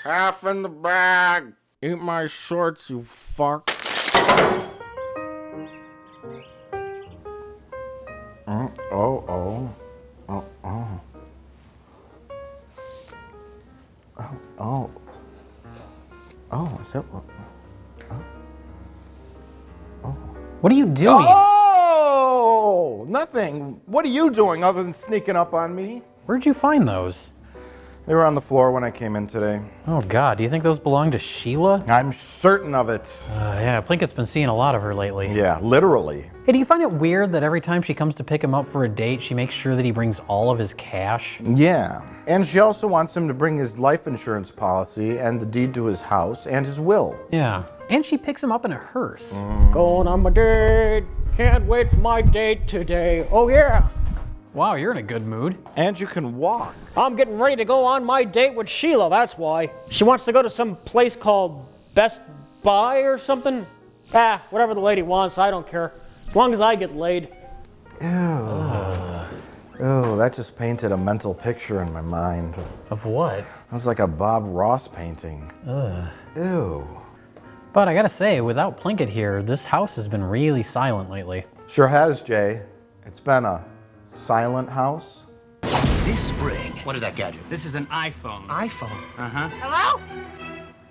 Half in the bag. Eat my shorts, you fuck. Is that what? What are you doing? Oh, nothing. What are you doing other than sneaking up on me? Where'd you find those? They were on the floor when I came in today. Oh God, do you think those belong to Sheila? I'm certain of it. Yeah, Plinkett's been seeing a lot of her lately. Yeah, literally. Hey, do you find it weird that every time she comes to pick him up for a date, she makes sure that he brings all of his cash? Yeah. And she also wants him to bring his life insurance policy and the deed to his house and his will. Yeah. And she picks him up in a hearse. Going on my date. Can't wait for my date today. Oh yeah. Wow, you're in a good mood. And you can walk. I'm getting ready to go on my date with Sheila, that's why. She wants to go to some place called Best Buy or something. Whatever the lady wants, I don't care. As long as I get laid. Oh, that just painted a mental picture in my mind. Of what? It was like a Bob Ross painting. Ew. But I gotta say, without Plinkett here, this house has been really silent lately. Sure has, Jay. It's been a silent house. This spring. What is that gadget? This is an iPhone. iPhone. Uh-huh. Hello?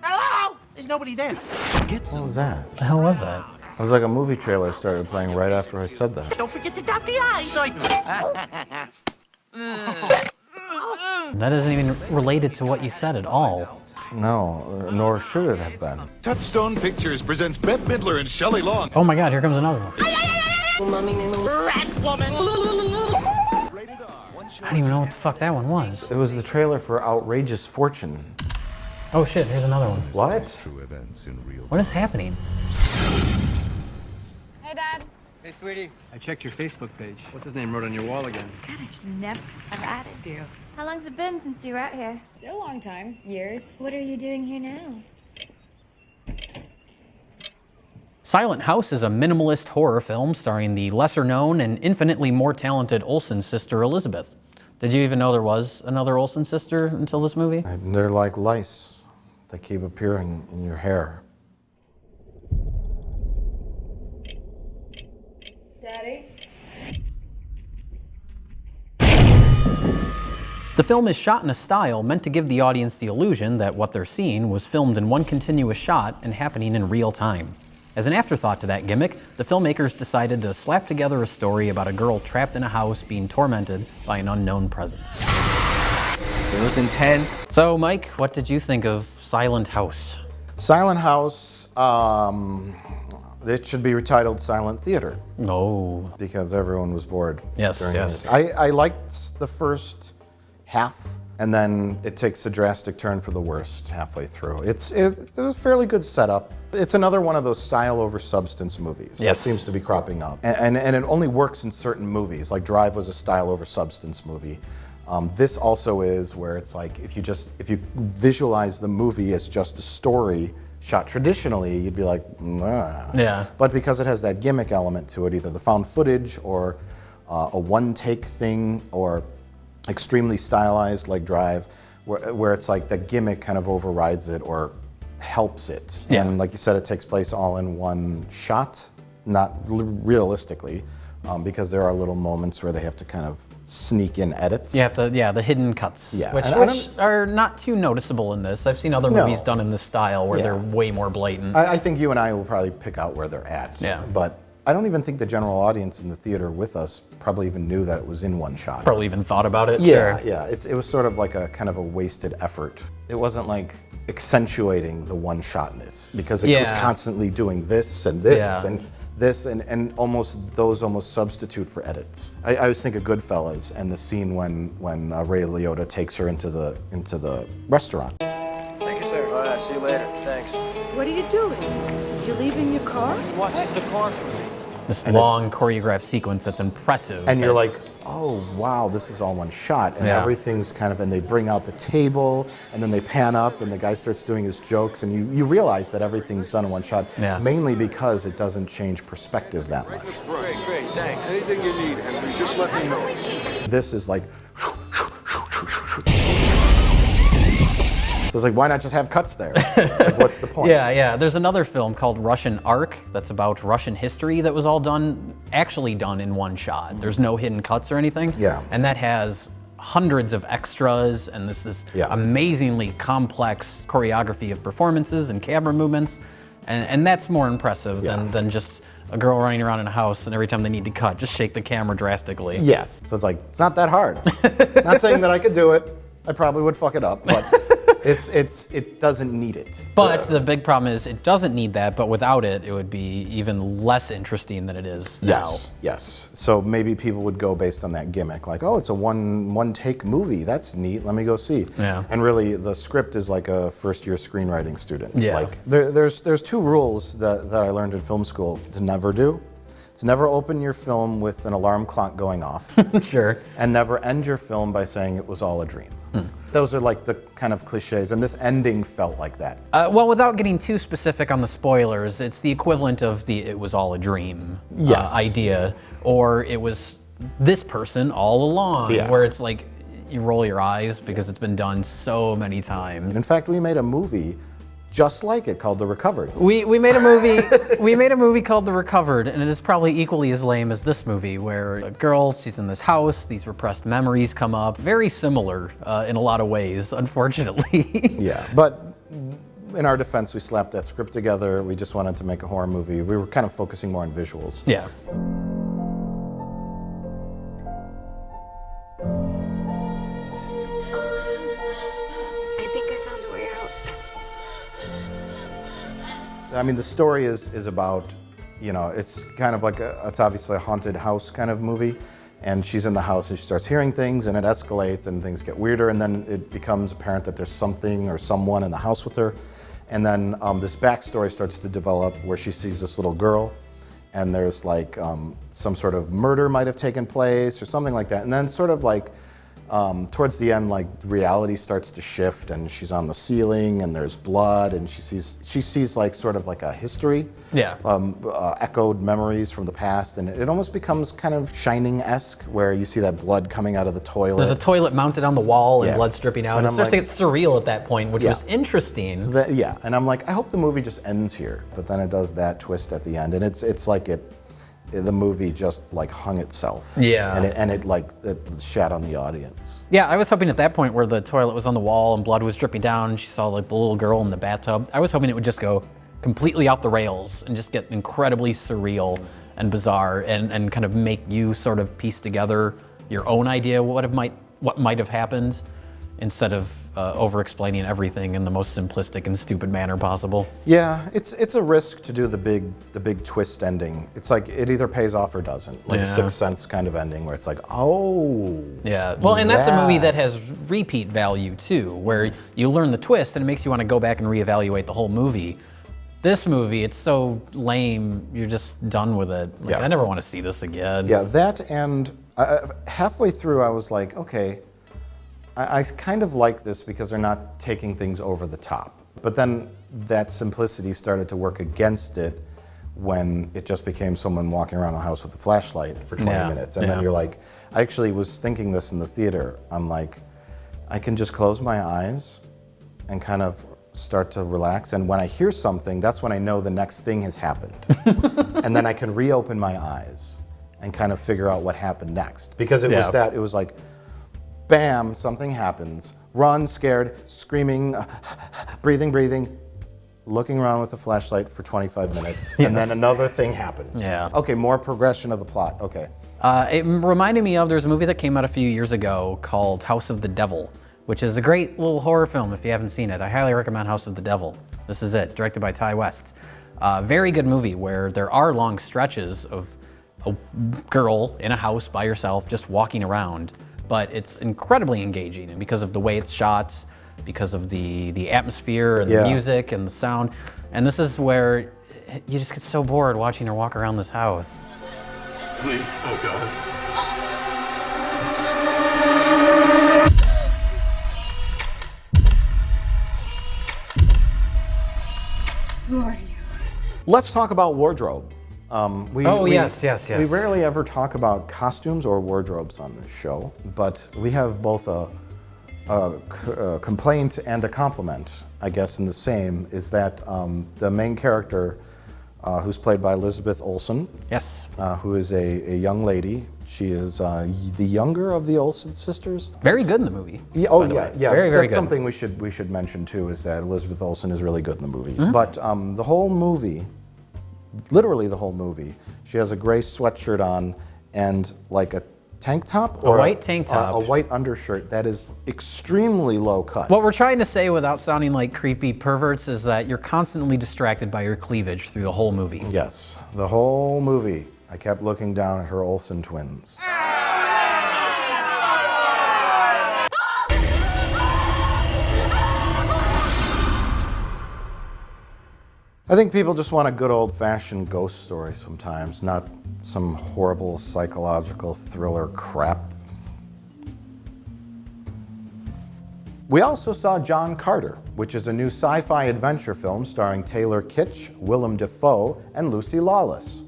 Hello? There's nobody there. Get What some. was that? What the hell was that? It was like a movie trailer started playing right after I said that. Don't forget to dot the I's. That isn't even related to what you said at all. No, nor should it have been. Touchstone Pictures presents Bette Midler and Shelley Long. Oh my God, here comes another one. Rat woman. I don't even know what the fuck that one was. It was the trailer for Outrageous Fortune. Oh shit, here's another one. What? What is happening? Hey, Dad. Hey, sweetie. I checked your Facebook page. What's his name wrote on your wall again? God, I should never have added you. How long's it been since you were out here? Still a long time. Years. What are you doing here now? Silent House is a minimalist horror film starring the lesser-known and infinitely more talented Olsen sister, Elizabeth. Did you even know there was another Olsen sister until this movie? And they're like lice. They keep appearing in your hair. Daddy? The film is shot in a style meant to give the audience the illusion that what they're seeing was filmed in one continuous shot and happening in real time. As an afterthought to that gimmick, the filmmakers decided to slap together a story about a girl trapped in a house being tormented by an unknown presence. It was intense. So, Mike, what did you think of Silent House? Silent House, it should be retitled Silent Theater. No. Because everyone was bored. Yes, during yes. it. I liked the first half, and then it takes a drastic turn for the worst halfway through. It was a fairly good setup. It's another one of those style over substance movies that seems to be cropping up. And it only works in certain movies, like Drive was a style over substance movie. This also is where it's like, if you visualize the movie as just a story shot traditionally, you'd be like, nah. Yeah. But because it has that gimmick element to it, either the found footage or a one-take thing, or extremely stylized like Drive, where it's like the gimmick kind of overrides it or helps it. Yeah. And like you said, it takes place all in one shot, not realistically, because there are little moments where they have to kind of sneak in edits. You have to, the hidden cuts, Yeah. which are not too noticeable in this. I've seen other movies done in this style where they're way more blatant. I think you and I will probably pick out where they're at. Yeah. But I don't even think the general audience in the theater with us probably even knew that it was in one shot. Probably even thought about it. Yeah, Sure. yeah. It was sort of like a kind of a wasted effort. It wasn't like accentuating the one-shotness, because it was constantly doing this and this and this, and those almost substitute for edits. I always think of Goodfellas and the scene when Ray Liotta takes her into the restaurant. Thank you, sir. All right, see you later. Thanks. What are you doing? You're leaving your car? What? It's the car for me. This long choreographed sequence that's impressive. And you're like, oh wow, this is all one shot, and everything's kind of, and they bring out the table, and then they pan up, and the guy starts doing his jokes, and you realize that everything's done in one shot, mainly because it doesn't change perspective that much. Great, thanks. Anything you need, Henry, just let me know. This is like, So it's like, why not just have cuts there? Like, what's the point? Yeah. There's another film called Russian Ark that's about Russian history that was all actually done in one shot. There's no hidden cuts or anything. Yeah. And that has hundreds of extras, and this is amazingly complex choreography of performances and camera movements. And that's more impressive than just a girl running around in a house and every time they need to cut, just shake the camera drastically. Yes. So it's like, it's not that hard. Not saying that I could do it. I probably would fuck it up, but it doesn't need it. But the big problem is it doesn't need that, but without it, it would be even less interesting than it is now. Yes. So maybe people would go based on that gimmick, like, oh, it's a one take movie. That's neat. Let me go see. Yeah. And really, the script is like a first year screenwriting student. Yeah. Like there's two rules that I learned in film school to never do. It's never open your film with an alarm clock going off. Sure. And never end your film by saying it was all a dream. Those are like the kind of cliches, and this ending felt like that. Well, without getting too specific on the spoilers, it's the equivalent of the "it was all a dream" idea, or it was this person all along, where it's like you roll your eyes because it's been done so many times. In fact, we made a movie just like it called The Recovered. We made a movie. We made a movie called The Recovered, and it is probably equally as lame as this movie, where a girl, she's in this house, these repressed memories come up. Very similar in a lot of ways, unfortunately. Yeah, but in our defense, we slapped that script together. We just wanted to make a horror movie. We were kind of focusing more on visuals. Yeah. I mean, the story is about, it's kind of like it's obviously a haunted house kind of movie. And she's in the house and she starts hearing things and it escalates and things get weirder. And then it becomes apparent that there's something or someone in the house with her. And then this backstory starts to develop where she sees this little girl and there's like some sort of murder might have taken place or something like that. And then sort of like, towards the end, like reality starts to shift and she's on the ceiling and there's blood and she sees like sort of like a history, echoed memories from the past, and it almost becomes kind of Shining-esque where you see that blood coming out of the toilet. There's a toilet mounted on the wall and blood dripping out. And it starts to get surreal at that point, which was interesting. And I'm like, I hope the movie just ends here, but then it does that twist at the end, and it's like the movie just like hung itself. Yeah. And it shat on the audience. Yeah, I was hoping at that point where the toilet was on the wall and blood was dripping down, and she saw like the little girl in the bathtub, I was hoping it would just go completely off the rails and just get incredibly surreal and bizarre and kind of make you sort of piece together your own idea what might have happened instead of over-explaining everything in the most simplistic and stupid manner possible. Yeah, it's a risk to do the big twist ending. It's like it either pays off or doesn't. Like a Sixth Sense kind of ending where it's like, oh. Yeah, well, and that's a movie that has repeat value too, where you learn the twist and it makes you want to go back and reevaluate the whole movie. This movie, it's so lame, you're just done with it. Like, I never want to see this again. Yeah, that and halfway through I was like, okay, I kind of like this because they're not taking things over the top. But then that simplicity started to work against it when it just became someone walking around the house with a flashlight for 20 minutes. And then you're like, I actually was thinking this in the theater. I'm like, I can just close my eyes and kind of start to relax. And when I hear something, that's when I know the next thing has happened. And then I can reopen my eyes and kind of figure out what happened next. Because it was like, bam, something happens. Run, scared, screaming, breathing, looking around with a flashlight for 25 minutes, and then another thing happens. Yeah. Okay, more progression of the plot. Okay. It reminded me of, there's a movie that came out a few years ago called House of the Devil, which is a great little horror film if you haven't seen it. I highly recommend House of the Devil. This is it, directed by Ty West. Very good movie where there are long stretches of a girl in a house by herself just walking around. But it's incredibly engaging, and because of the way it's shot, because of the atmosphere and the music and the sound. And this is where you just get so bored watching her walk around this house. Please, oh God. Who are you? Let's talk about wardrobe. Yes. We rarely ever talk about costumes or wardrobes on this show, but we have both a complaint and a compliment, I guess, in the same, is that the main character, who's played by Elizabeth Olsen, Yes. who is a young lady. She is the younger of the Olsen sisters. Very good in the movie. Yeah, yeah. Very, very That's good. something we should mention too, is that Elizabeth Olsen is really good in the movie. But the whole movie, literally the whole movie, she has a gray sweatshirt on and like a tank top or white tank top. a white undershirt that is extremely low cut. What we're trying to say without sounding like creepy perverts is that you're constantly distracted by your cleavage through the whole movie. Yes, the whole movie, I kept looking down at her Olsen twins. I think people just want a good old-fashioned ghost story sometimes, not some horrible psychological thriller crap. We also saw John Carter, which is a new sci-fi adventure film starring Taylor Kitsch, Willem Dafoe, and Lucy Lawless.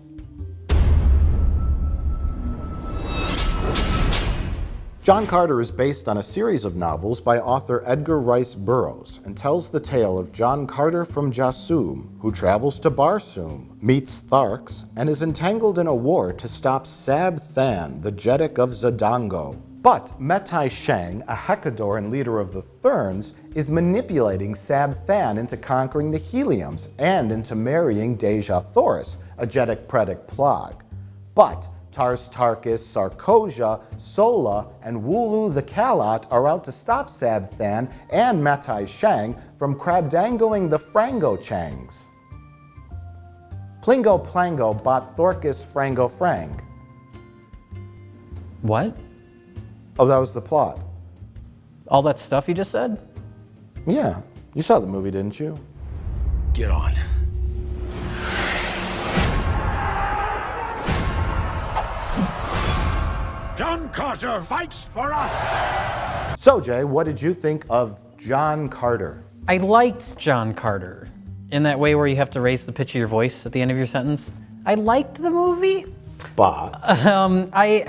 John Carter is based on a series of novels by author Edgar Rice Burroughs and tells the tale of John Carter from Jasum, who travels to Barsoom, meets Tharks, and is entangled in a war to stop Sab Than, the Jeddak of Zadango. But Metai Shang, a Hecadoran leader of the Therns, is manipulating Sab Than into conquering the Heliums and into marrying Deja Thoris, a Jeddak Predic Plag. But Tars Tarkis, Sarkosia, Sola, and Wulu the Kalat are out to stop Sab Than and Metai Shang from crabdangoing the Frango Changs. Plingo Plango bought Thorkis Frango Frang. What? Oh, that was the plot. All that stuff you just said? Yeah, you saw the movie, didn't you? Get on. John Carter fights for us. So, Jay, what did you think of John Carter? I liked John Carter in that way where you have to raise the pitch of your voice at the end of your sentence. I liked the movie. But I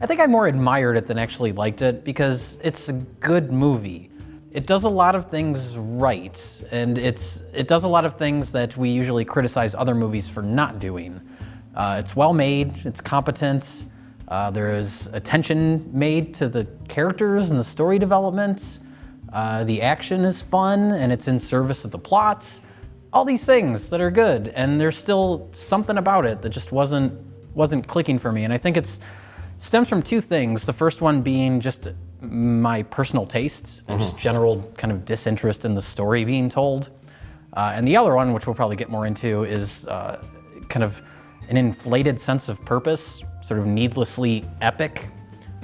think I more admired it than actually liked it because it's a good movie. It does a lot of things right, and it does a lot of things that we usually criticize other movies for not doing. It's well made, it's competent, there is attention made to the characters and the story development. The action is fun and it's in service of the plots. All these things that are good, and there's still something about it that just wasn't clicking for me. And I think it stems from two things. The first one being just my personal taste and just general kind of disinterest in the story being told. And the other one, which we'll probably get more into, is kind of an inflated sense of purpose, sort of needlessly epic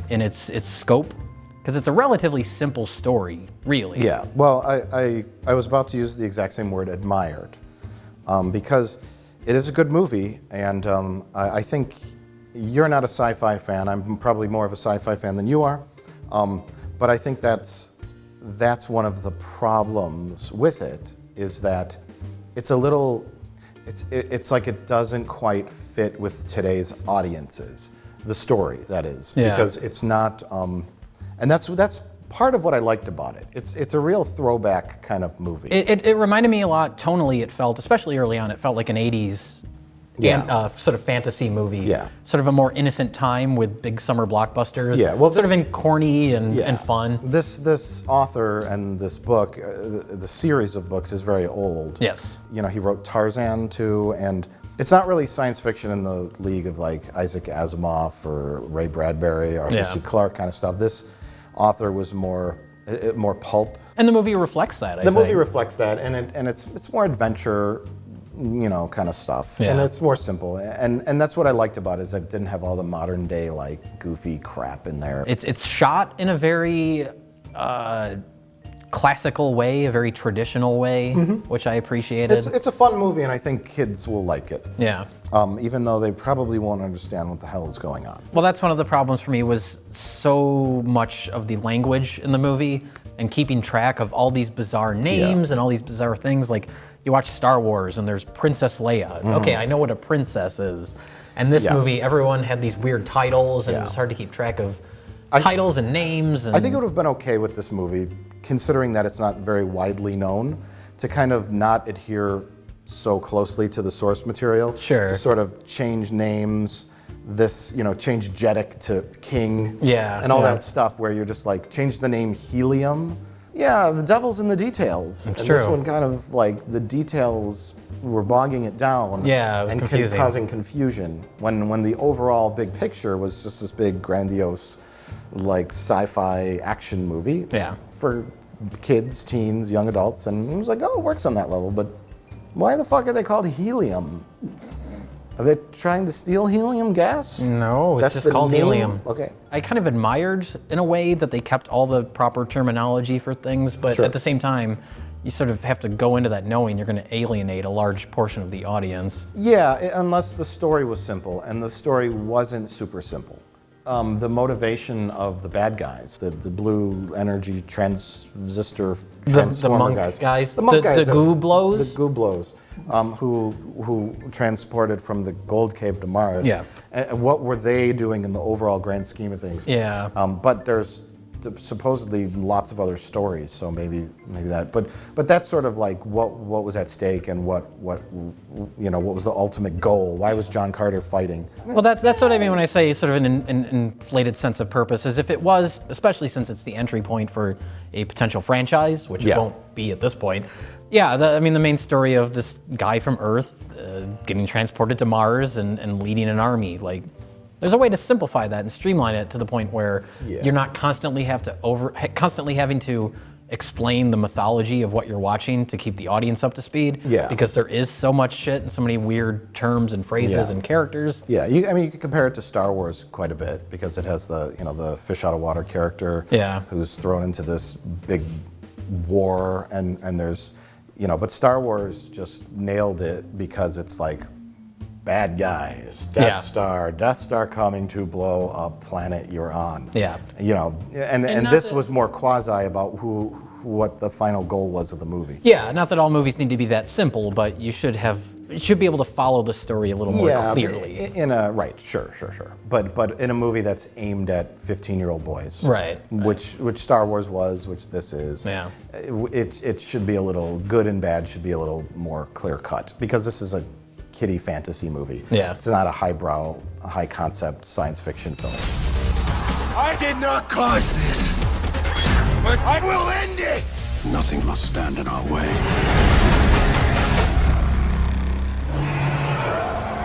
in its scope, because it's a relatively simple story, really. Yeah, well, I was about to use the exact same word, admired, because it is a good movie, and I think you're not a sci-fi fan. I'm probably more of a sci-fi fan than you are, but I think that's one of the problems with it, is that it's a little, it's like it doesn't quite fit with today's audiences, the story, that is, because it's not, and that's part of what I liked about it. It's a real throwback kind of movie. It reminded me a lot, tonally it felt, especially early on, it felt like an 80s sort of fantasy movie. Yeah. Sort of a more innocent time with big summer blockbusters. Yeah, well, sort of in corny and fun. This author and this book, the series of books, is very old. Yes. You know, he wrote Tarzan too, and it's not really science fiction in the league of like Isaac Asimov or Ray Bradbury or Arthur C. Clarke kind of stuff. This author was more pulp. And the movie reflects that, I think. The movie reflects that, and it's more adventure, you know, kind of stuff. Yeah. And it's more simple. And that's what I liked about it, is that it didn't have all the modern day, like, goofy crap in there. It's shot in a very classical way, a very traditional way, which I appreciated. It's a fun movie, and I think kids will like it. Yeah. Even though they probably won't understand what the hell is going on. Well, that's one of the problems for me, was so much of the language in the movie and keeping track of all these bizarre names and all these bizarre things. Like, you watch Star Wars and there's Princess Leia. Okay, I know what a princess is. And this movie, everyone had these weird titles, and it was hard to keep track of titles and names. And I think it would have been okay with this movie, considering that it's not very widely known, to kind of not adhere so closely to the source material. Sure. To sort of change names, change Jeddick to King. Yeah, and all yeah. that stuff where you're just like, change the name Helium. Yeah, the devil's in the details. It's and true. This one kind of like, the details were bogging it down. Yeah, it was and confusing. causing confusion. When the overall big picture was just this big, grandiose, like sci-fi action movie. Yeah. For kids, teens, young adults, and it was like, oh, it works on that level, but why the fuck are they called Helium? Are they trying to steal helium gas? No, it's That's just the called name? helium. Okay. I kind of admired, in a way, that they kept all the proper terminology for things, but Sure. at the same time, you sort of have to go into that knowing you're going to alienate a large portion of the audience. Yeah, unless the story was simple, and the story wasn't super simple. The motivation of the bad guys, the blue energy transistor transformer monk guys? the monk The guys, Gooblos? the Gooblos, who transported from the Gold Cave to Mars. Yeah. And what were they doing in the overall grand scheme of things? Yeah. But there's supposedly lots of other stories, so maybe that. But that's sort of like what was at stake and what was the ultimate goal? Why was John Carter fighting? Well, that's what I mean when I say sort of an inflated sense of purpose, is if it was, especially since it's the entry point for a potential franchise, which Yeah. it won't be at this point. Yeah, the main story of this guy from Earth getting transported to Mars and leading an army, like, there's a way to simplify that and streamline it to the point where you're not constantly having to explain the mythology of what you're watching to keep the audience up to speed. Yeah. Because there is so much shit and so many weird terms and phrases Yeah. and characters. Yeah, you can compare it to Star Wars quite a bit because it has the fish out of water character Yeah. who's thrown into this big war and there's but Star Wars just nailed it because it's like bad guys, Death Star coming to blow up planet you're on. Yeah. And not this that- was more quasi about what the final goal was of the movie. Yeah, not that all movies need to be that simple, but you should be able to follow the story a little more clearly. Sure. But in a movie that's aimed at 15-year-old boys. Right. Which Star Wars was, which this is. Yeah. It should be a little, good and bad should be a little more clear cut because this is a kiddie fantasy movie. Yeah. It's not a highbrow, high concept science fiction film. I did not cause this, but I will end it! Nothing must stand in our way.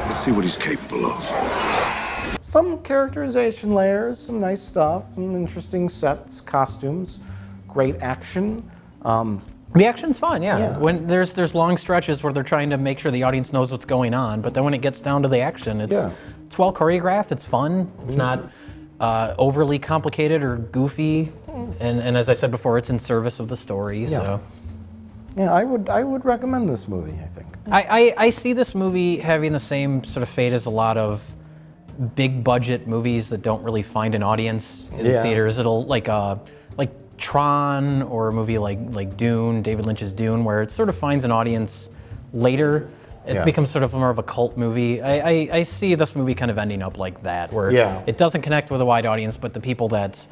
Let's see what he's capable of. Some characterization layers, some nice stuff, some interesting sets, costumes, great action. The action's fun, yeah. Yeah. When there's long stretches where they're trying to make sure the audience knows what's going on, but then when it gets down to the action, it's well choreographed, it's fun, it's not overly complicated or goofy, and as I said before, it's in service of the story. So Yeah, I would recommend this movie, I think. I see this movie having the same sort of fate as a lot of big budget movies that don't really find an audience in theaters. It'll like Tron or a movie like Dune, David Lynch's Dune, where it sort of finds an audience later. It becomes sort of more of a cult movie. I see this movie kind of ending up like that, where it doesn't connect with a wide audience, but the people that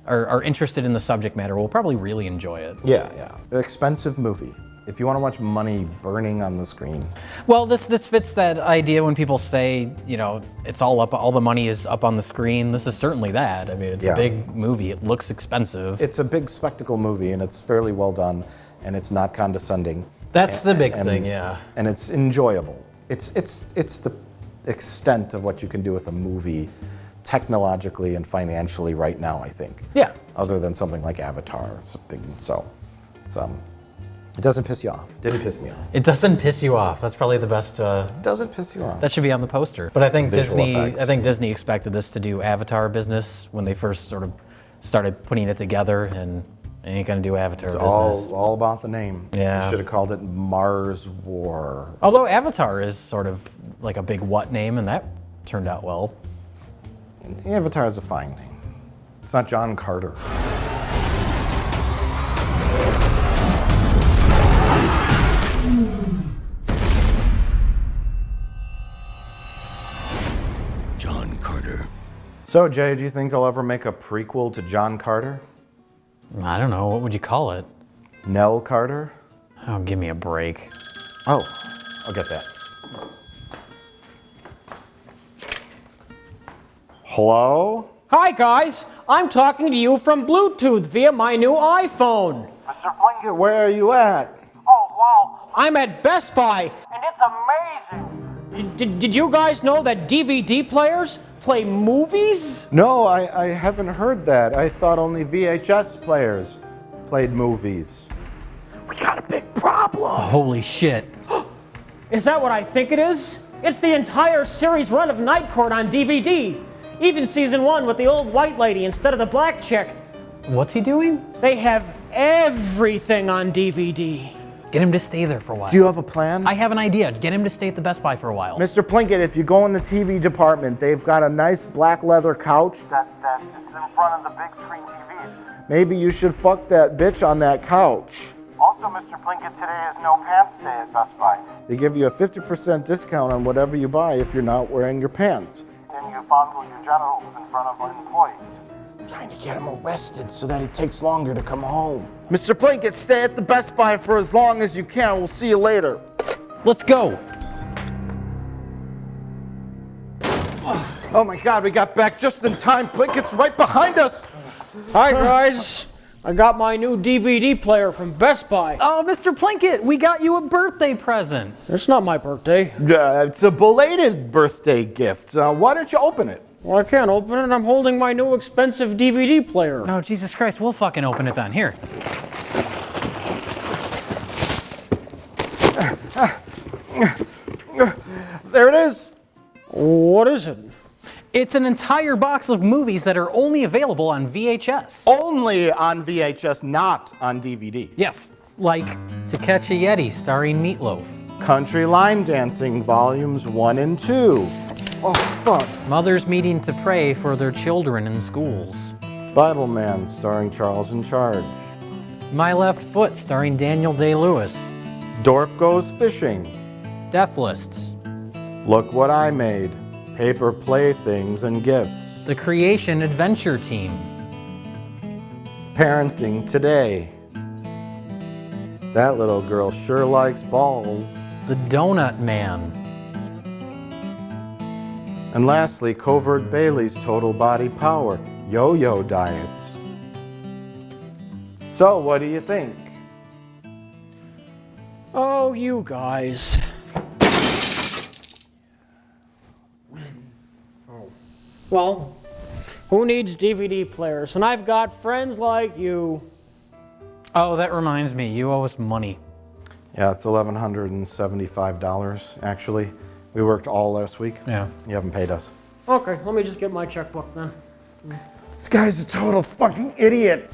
are interested in the subject matter will probably really enjoy it. Yeah. Expensive movie. If you want to watch money burning on the screen. Well, this fits that idea when people say, it's all the money is up on the screen. This is certainly that. I mean, it's a big movie. It looks expensive. It's a big spectacle movie, and it's fairly well done, and it's not condescending. That's the big thing, yeah. And it's enjoyable. It's the extent of what you can do with a movie technologically and financially right now, I think. Yeah. Other than something like Avatar. It doesn't piss you off. Didn't piss me off. It doesn't piss you off. That's probably the best. It doesn't piss you off. That should be on the poster. But I think Visual effects. Disney expected this to do Avatar business when they first sort of started putting it together, and it ain't gonna do Avatar It's business. all about the name. Yeah. You should have called it Mars War. Although Avatar is sort of like a big what name, and that turned out well. Avatar is a fine name. It's not John Carter. John Carter. So, Jay, do you think they'll ever make a prequel to John Carter? I don't know, what would you call it? Nell Carter? Oh, give me a break. Oh, I'll get that. Hello? Hi, guys. I'm talking to you from Bluetooth via my new iPhone. Mr. Plinkett, where are you at? Oh, wow. I'm at Best Buy, and it's amazing. Did you guys know that DVD players play movies? No, I haven't heard that. I thought only VHS players played movies. We got a big problem. Holy shit. Is that what I think it is? It's the entire series run of Night Court on DVD. Even season 1 with the old white lady instead of the black chick. What's he doing? They have everything on DVD. Get him to stay there for a while. Do you have a plan? I have an idea. Get him to stay at the Best Buy for a while. Mr. Plinkett, if you go in the TV department, they've got a nice black leather couch that is in front of the big screen TVs. Maybe you should fuck that bitch on that couch. Also, Mr. Plinkett, today is no pants day at Best Buy. They give you a 50% discount on whatever you buy if you're not wearing your pants. And you fondle your genitals in front of employees. Trying to get him arrested so that it takes longer to come home. Mr. Plinkett, stay at the Best Buy for as long as you can. We'll see you later. Let's go. Oh my God, we got back just in time. Plinkett's right behind us. Hi, guys. I got my new DVD player from Best Buy. Oh, Mr. Plinkett, we got you a birthday present. It's not my birthday. It's a belated birthday gift. Why don't you open it? Well, I can't open it. I'm holding my new expensive DVD player. Oh, Jesus Christ, we'll fucking open it then. Here. There it is. What is it? It's an entire box of movies that are only available on VHS. Only on VHS, not on DVD. Yes, like To Catch a Yeti starring Meatloaf. Country Line Dancing Volumes 1 and 2. Oh, fuck. Mothers Meeting to Pray for Their Children in Schools. Bible Man starring Charles in Charge. My Left Foot starring Daniel Day-Lewis. Dorf Goes Fishing. Death Lists. Look What I Made. Paper Playthings and Gifts. The Creation Adventure Team. Parenting Today. That little girl sure likes balls. The Donut Man. And lastly, Covert Bailey's Total Body Power. Yo-yo diets. So, what do you think? Oh, you guys. Well, who needs DVD players? And I've got friends like you. Oh, that reminds me, you owe us money. Yeah, it's $1,175, actually. We worked all last week. Yeah. You haven't paid us. Okay, let me just get my checkbook then. This guy's a total fucking idiot.